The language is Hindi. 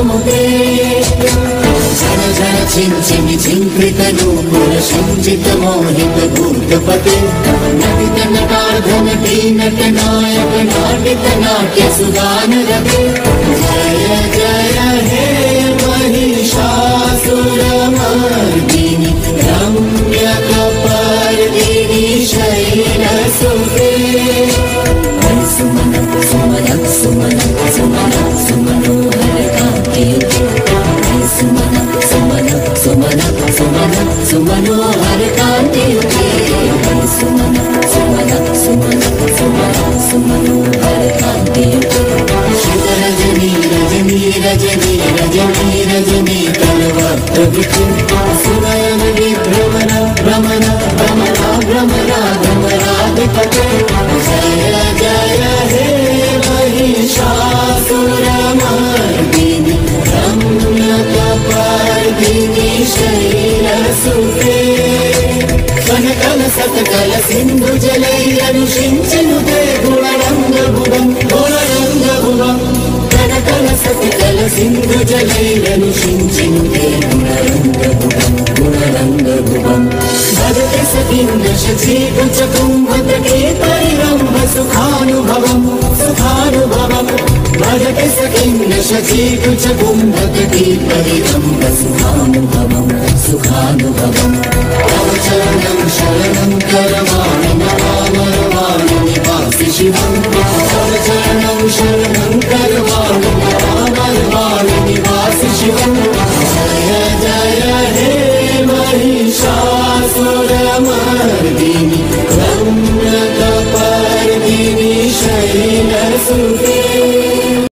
नुते झन झन छिंचिमि झिंकृतनूपुरसञ्चित मोहित भूतपते नटित नटार्धनटी नटनायक नाटित नाट्य सुगानरते जय जय हे महिषासुरमर्दिनि रम्यकपर्दिनि शैलसुते सुमन सुमन सुमन सुमन सुमनोहरकान्तियुते सुमन सुमन सुमन सुमन सुमनोहरकान्तियुते सुमन सुमन सुमन सुमन सुमनोहरकान्तियुते रजनी रजनी रजनी रजनी रजनी तलवक्त्रविचिं सुनयन विभ्रमण भ्रमण भ्रमण भ्रमण भ्रमराधिपते जय जय हे महिषासुरमर्दिनि रम्यकपर्दिनि शैलसुते कनकल सत्कल सिन्धु जलैरनुषिञ्चनुते गुणरङ्गभुवं गुणरङ्गभुवं कनकल सत्कल सिन्धु जलैरनुषिञ्चनुते गुणरङ्गभुवं गुणरङ्गभुवं भजते सखिन्द शचीकुचकुम्भतटे परिरम्भ सुखानुभवं सुखानुभवं भजते सखिन्द शचीकुचकुम्भतटे परिरम्भ सुखानुभवं सुखानुभवं तव चरणं शरणं करवाणि नमामरवाणि निवासि शिवं तव चरणं शरणं करवाणि नमामरवाणि निवासि शिवं जय जय हे महिषासुरमर्दिनि रम्यकपर्दिनि शैलसुते